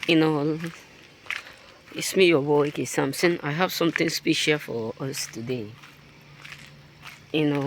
You know, it's me, your boy, Samson. I have something special for us today.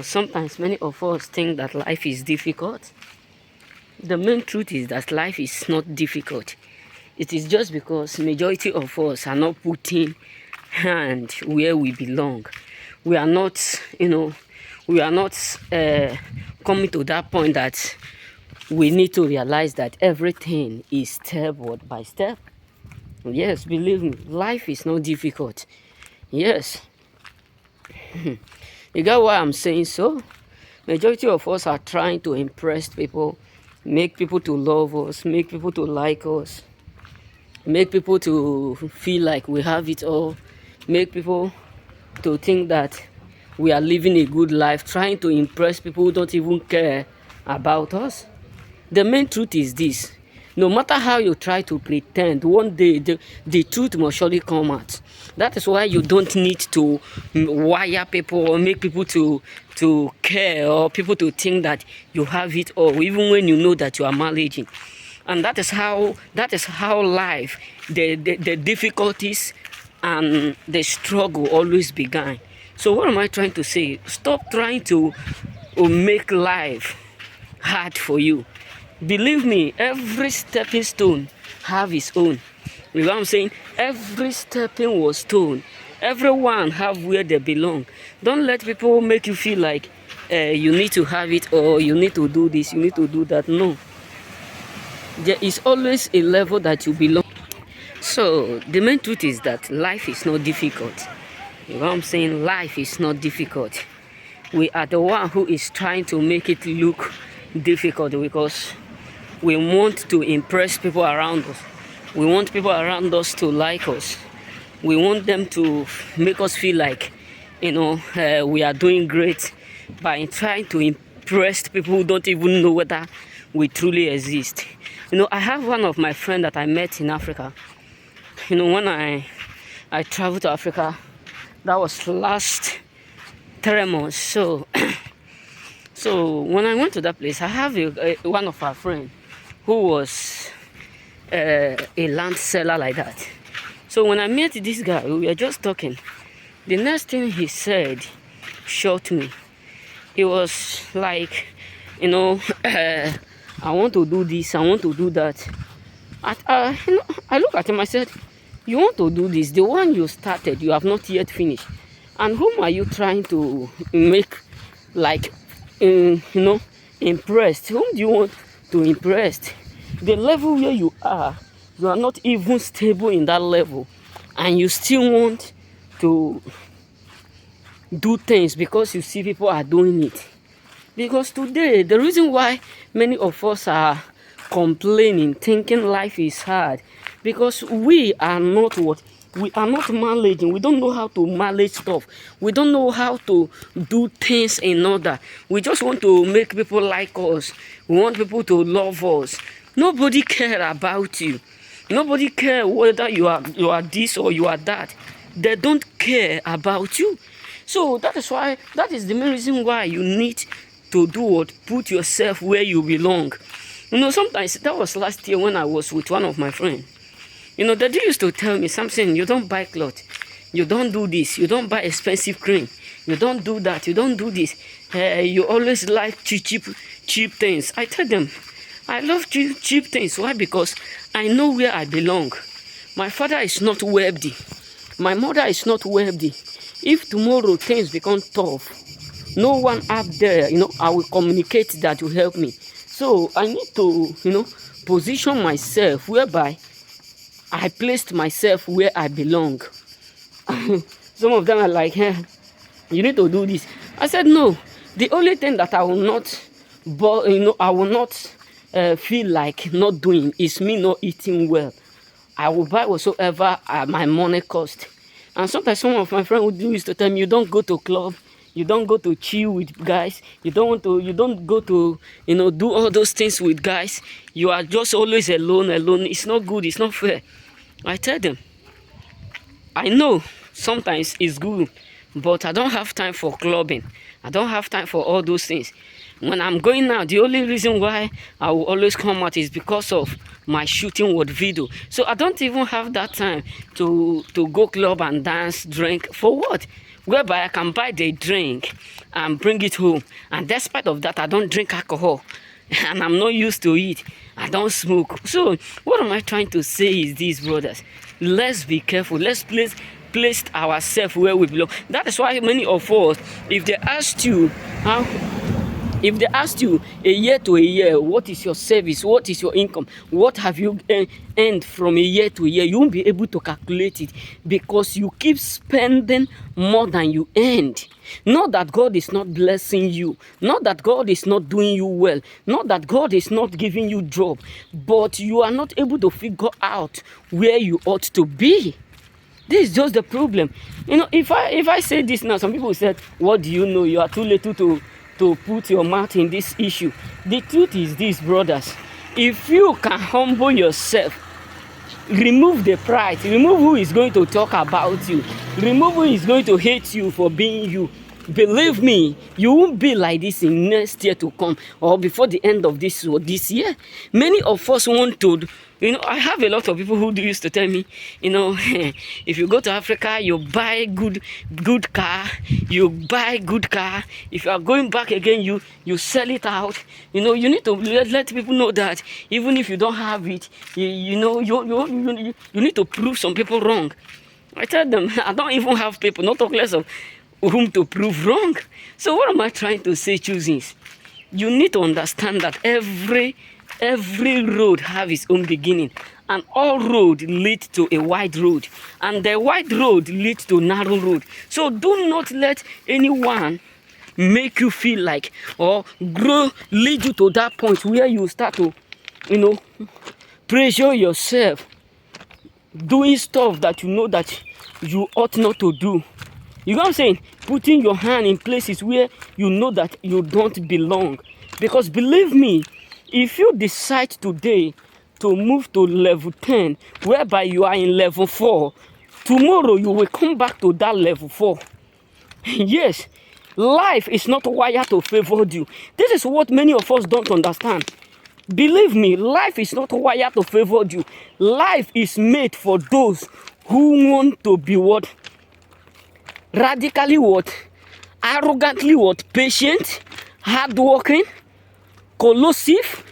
Sometimes many of us think that life is difficult. The main truth is that life is not difficult. It is just because majority of us are not putting hand where we belong. We are not, we are not coming to that point that we need to realize that everything is step by step. Yes, believe me, life is not difficult. Yes. You get why I'm saying so? Majority of us are trying to impress people, make people to love us, make people to like us, make people to feel like we have it all, make people to think that we are living a good life, trying to impress people who don't even care about us. The main truth is this: no matter how you try to pretend, one day the truth must surely come out. That is why you don't need to wire people or make people to care, or people to think that you have it all, even when you know that you are managing. And that is how life, the difficulties and the struggle always began. So what am I trying to say? Stop trying to make life hard for you. Believe me, every stepping stone have its own. You know what I'm saying? Every stepping stone, everyone have where they belong. Don't let people make you feel like you need to have it, or you need to do this, you need to do that. No. There is always a level that you belong. So the main truth is that life is not difficult. You know what I'm saying? Life is not difficult. We are the one who is trying to make it look difficult because we want to impress people around us. We want people around us to like us. We want them to make us feel like, we are doing great by trying to impress people who don't even know whether we truly exist. I have one of my friends that I met in Africa. When I traveled to Africa, that was last 3 months. So when I went to that place, I have one of our friends who was a land seller like that. So when I met this guy, we were just talking. The next thing he said shocked me. He was like, I want to do this, I want to do that. I look at him, I said, you want to do this, the one you started, you have not yet finished. And whom are you trying to make, like, impressed? Whom do you want to impress? The level where you are not even stable in that level. And you still want to do things because you see people are doing it. Because today, the reason why many of us are complaining, thinking life is hard, because we are not managing. We don't know how to manage stuff. We don't know how to do things in order. We just want to make people like us. We want people to love us. Nobody care about you. Nobody care whether you are this or you are that. They don't care about you. So that is the main reason why you need to do what? Put yourself where you belong. Sometimes, that was last year when I was with one of my friends. The dude used to tell me, something, you don't buy clothes, you don't do this, you don't buy expensive cream, you don't do that, you don't do this. You always like cheap things. I tell them, I love cheap things. Why? Because I know where I belong. My father is not wealthy. My mother is not wealthy. If tomorrow things become tough, no one up there, I will communicate that will help me. So I need to, position myself whereby I placed myself where I belong. Some of them are like, hey, you need to do this. I said, no. The only thing that I will not, feel like not doing is me not eating well. I will buy whatsoever my money cost. And sometimes some of my friends would used to tell me, you don't go to club, you don't go to chill with guys, you don't go to, do all those things with guys. You are just always alone. It's not good, it's not fair. I tell them, I know sometimes it's good, but I don't have time for clubbing. I don't have time for all those things. When I'm going out, the only reason why I will always come out is because of my shooting with video. So I don't even have that time to go club and dance, drink. For what? Whereby I can buy the drink and bring it home. And despite of that, I don't drink alcohol. And I'm not used to it. I don't smoke. So what am I trying to say is this, brothers? Let's be careful. Let's place ourselves where we belong. That is why many of us, if they asked you how, if they asked you a year to a year, what is your service, what is your income, what have you earned from a year to a year, you won't be able to calculate it, because you keep spending more than you earned. Not that God is not blessing you, not that God is not doing you well, not that God is not giving you job, but you are not able to figure out where you ought to be. This is just the problem. You know, if I say this now, some people said, what do you know? You are too little to put your mouth in this issue. The truth is this, brothers. If you can humble yourself, remove the pride, remove who is going to talk about you, remove who is going to hate you for being you, believe me, you won't be like this in next year to come, or before the end of this year. Many of us want to, you know, I have a lot of people who used to tell me, you know, if you go to Africa, you buy good car, you buy good car. If you are going back again, you sell it out. You know, you need to let people know that even if you don't have it, you know, you need to prove some people wrong. I tell them, I don't even have people, not talk less of whom to prove wrong. So what am I trying to say, choosings? You need to understand that every road have its own beginning, and all road lead to a wide road, and the wide road leads to narrow road. So do not let anyone make you feel like, or lead you to that point where you start to, you know, pressure yourself doing stuff that you know that you ought not to do. You know what I'm saying? Putting your hand in places where you know that you don't belong. Because believe me, if you decide today to move to level 10, whereby you are in level 4, tomorrow you will come back to that level 4. Yes, life is not wired to favor you. This is what many of us don't understand. Believe me, life is not wired to favor you. Life is made for those who want to be what? Radically what? Arrogantly what? Patient, hardworking, collusive,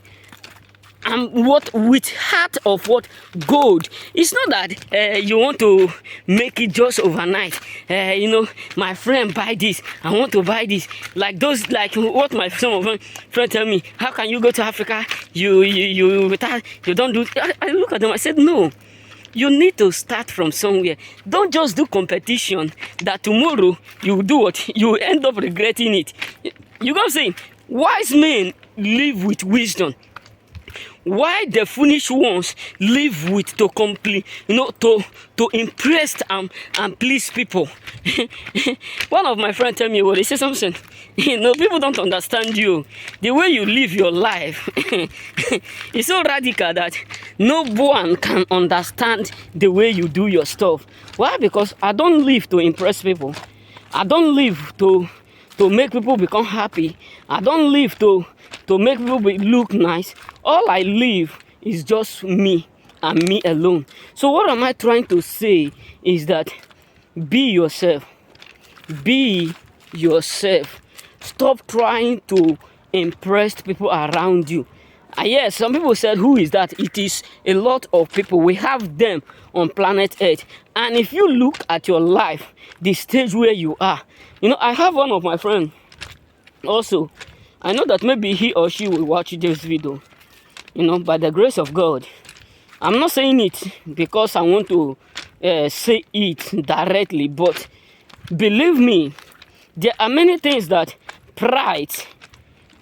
and what? With heart of what? Gold. It's not that you want to make it just overnight. You know, my friend buy this, I want to buy this. Like those, like what some of my friends tell me, how can you go to Africa? You don't do. I look at them, I said no. You need to start from somewhere. Don't just do competition that tomorrow you do what? You end up regretting it. You know what I'm saying? Wise men live with wisdom. Why the foolish ones live with to complete, you know, to impress and please people. One of my friends tell me, well, they say something. You know, people don't understand you. The way you live your life is so radical that no one can understand the way you do your stuff. Why? Because I don't live to impress people. I don't live to make people become happy. I don't live to make people look nice. All I live is just me and me alone. So what am I trying to say is that be yourself. Be yourself. Stop trying to impress people around you. Yes, some people said, who is that? It is a lot of people. We have them on planet Earth. And if you look at your life, the stage where you are, you know, I have one of my friends also. I know that maybe he or she will watch this video, you know, by the grace of God. I'm not saying it because I want to say it directly, but believe me, there are many things that pride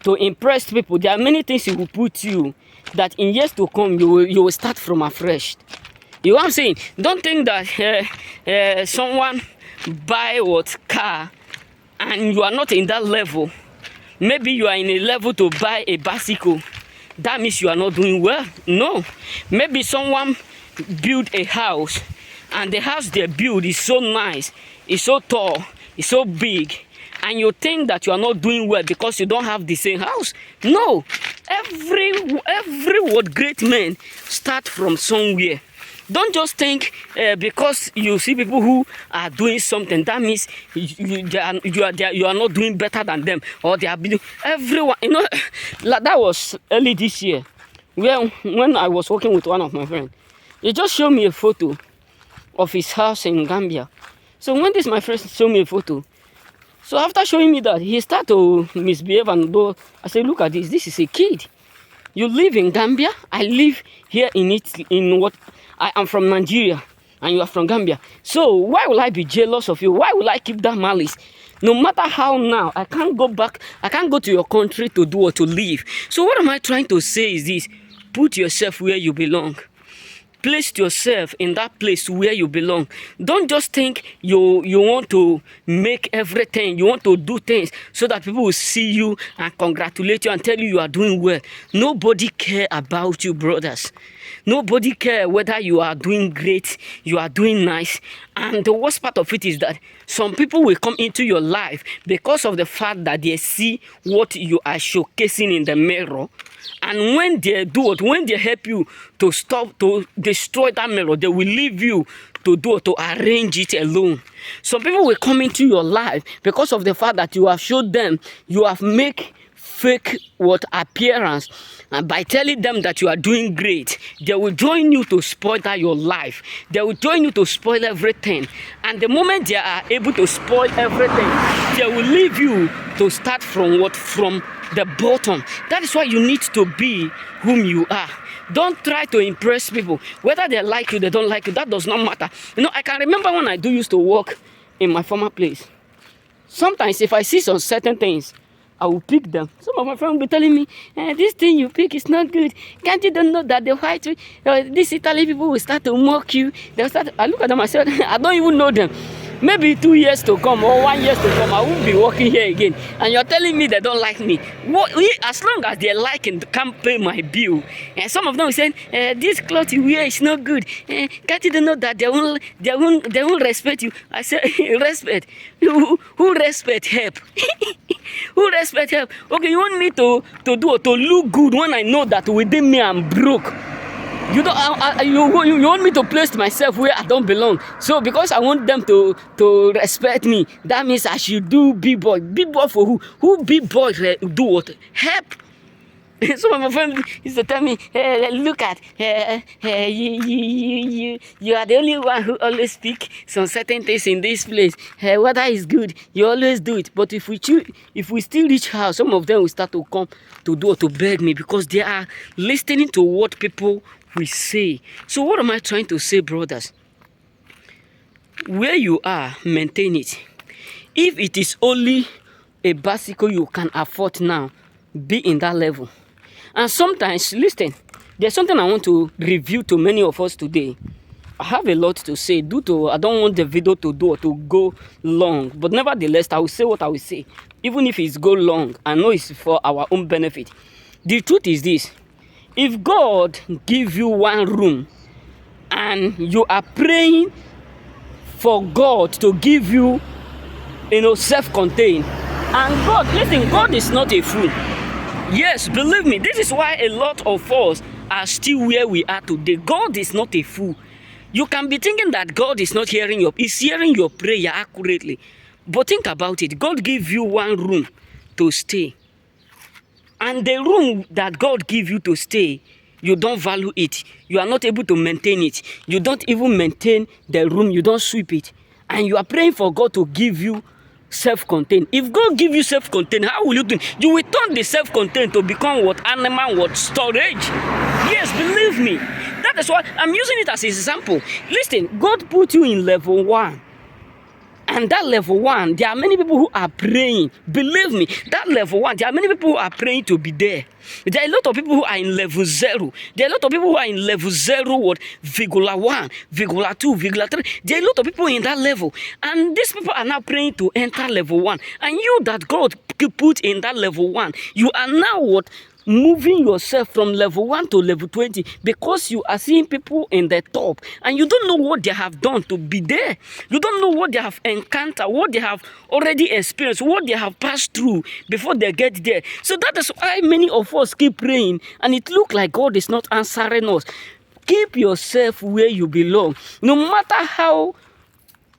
to impress people, there are many things it will put you that in years to come you will start from afresh. You know what I'm saying? Don't think that someone buy what car and you are not in that level. Maybe you are in a level to buy a bicycle. That means you are not doing well. No. Maybe someone built a house and the house they build is so nice, it's so tall, it's so big, and you think that you are not doing well because you don't have the same house. No, every what great men start from somewhere. Don't just think because you see people who are doing something, that means you are not doing better than them, or they are doing. Everyone, like that was early this year, when I was working with one of my friends. He just showed me a photo of his house in Gambia. So when my friend showed me a photo, so after showing me that, he started to misbehave and do. I said, look at this. This is a kid. You live in Gambia. I live here in Italy. I am from Nigeria, and you are from Gambia. So why will I be jealous of you? Why will I keep that malice? No matter how now, I can't go back. I can't go to your country to do or to live. So what am I trying to say is this: put yourself where you belong. Place yourself in that place where you belong. Don't just think you want to make everything. You want to do things so that people will see you and congratulate you and tell you are doing well. Nobody care about you, brothers. Nobody care whether you are doing great, you are doing nice. And the worst part of it is that some people will come into your life because of the fact that they see what you are showcasing in the mirror. And when they do it, when they help you to destroy that mirror, they will leave you to arrange it alone. Some people will come into your life because of the fact that you have showed them, you have make fake appearance, and by telling them that you are doing great, they will join you to spoil your life. They will join you to spoil everything. And the moment they are able to spoil everything, they will leave you to start from the bottom. That is why you need to be whom you are. Don't try to impress people. Whether they like you, they don't like you, that does not matter. I can remember when I used to work in my former place. Sometimes if I see some certain things, I will pick them. Some of my friends will be telling me, this thing you pick is not good. Can't you don't know that the white, these Italian people will start to mock you? I look at them, I said, I don't even know them. Maybe 2 years to come or 1 year to come, I won't be working here again. And you're telling me they don't like me. As long as they like and can't pay my bill. And some of them will say, this cloth you wear is not good. Can't you know that they won't respect you? I said, respect? Who respect help? Who respect help? Okay, you want me to look good when I know that within me I'm broke? You want me to place myself where I don't belong. So because I want them to respect me, that means I should do b-boy. B-boy for who? Who b-boy do what? Help. Some of my friends used to tell me, look at, you are the only one who always speak some certain things in this place. Whether it's good, you always do it. But if we still reach house, some of them will start to come to beg me because they are listening to what people will say. So what am I trying to say, brothers? Where you are, maintain it. If it is only a bicycle you can afford now, be in that level. And sometimes, listen, there's something I want to review to many of us today. I have a lot to say I don't want the video to go long. But nevertheless, I will say what I will say. Even if it's go long, I know it's for our own benefit. The truth is this. If God give you one room and you are praying for God to give you, self-contained, and God is not a fool. Yes, believe me, this is why a lot of us are still where we are today. God is not a fool. You can be thinking that God is not hearing He's hearing your prayer accurately. But think about it. God gave you one room to stay. And the room that God gave you to stay, you don't value it. You are not able to maintain it. You don't even maintain the room. You don't sweep it. And you are praying for God to give you self-contained. If God give you self-contained, how will you do it? You will turn the self-contained to become storage. Yes, believe me. That is why I'm using it as an example. Listen, God put you in level 1. And that level 1, there are many people who are praying. Believe me, that level 1, there are many people who are praying to be there. There are a lot of people who are in level 0. There are a lot of people who are in level 0, what? Vigula 1, Vigula 2, Vigula 3. There are a lot of people in that level. And these people are now praying to enter level 1. And you that God put in that level 1, you are now what? moving yourself from level 1 to level 20 because you are seeing people in the top and you don't know what they have done to be there. You don't know what they have encountered, what they have already experienced, what they have passed through before they get there. So that is why many of us keep praying and it looks like God is not answering us. Keep yourself where you belong. No matter how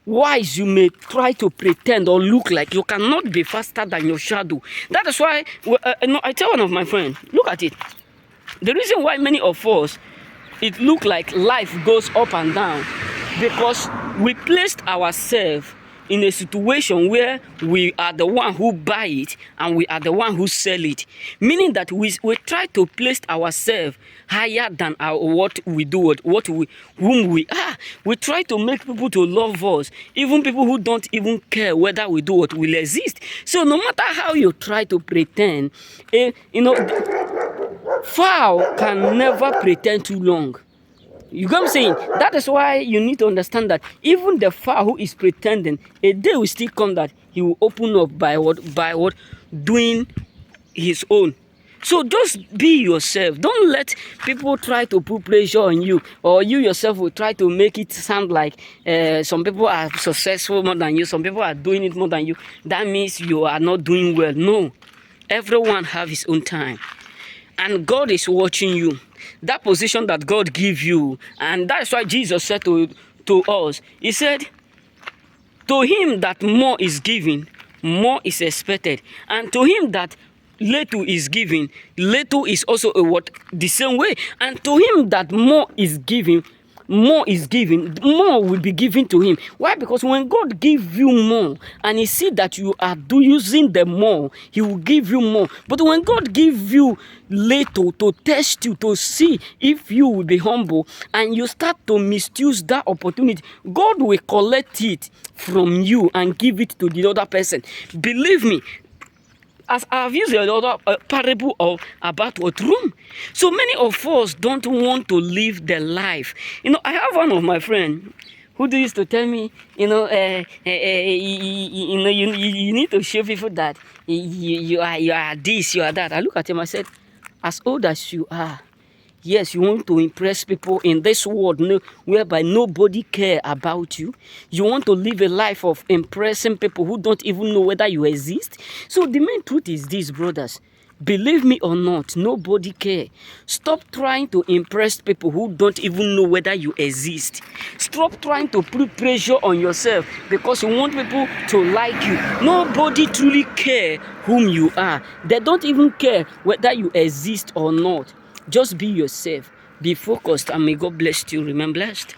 wise you may try to pretend or look like, you cannot be faster than your shadow. That is why I tell one of my friends, look at it. The reason why many of us, it look like life goes up and down, because we placed ourselves in a situation where we are the one who buy it and we are the one who sell it. Meaning that we try to place ourselves higher than what we do, whom we are. We try to make people to love us, even people who don't even care whether we do what will exist. So no matter how you try to pretend, fowl can never pretend too long. You get what I'm saying? That is why you need to understand that even the fowl who is pretending, a day will still come that he will open up by what doing his own. So just be yourself. Don't let people try to put pressure on you, or you yourself will try to make it sound like some people are successful more than you, some people are doing it more than you. That means you are not doing well. No, everyone have his own time. And God is watching you. That position that God gives you. And that's why Jesus said to us, he said, to him that more is given, more is expected. And to him that little is given, little is also the same way. And to him that more is given, more more will be given to him. Why? Because when God gives you more and he see that you are using the more, he will give you more. But when God gives you little to test you, to see if you will be humble, and you start to misuse that opportunity, God will collect it from you and give it to the other person. Believe me, as I've used another parable about what room. So many of us don't want to live the life. I have one of my friends who used to tell me, you need to show people that you are this, you are that. I look at him, I said, as old as you are, yes, you want to impress people in this world whereby nobody care about you. You want to live a life of impressing people who don't even know whether you exist. So the main truth is this, brothers. Believe me or not, nobody care. Stop trying to impress people who don't even know whether you exist. Stop trying to put pressure on yourself because you want people to like you. Nobody truly care whom you are. They don't even care whether you exist or not. Just be yourself, be focused, and may God bless you. Remain blessed.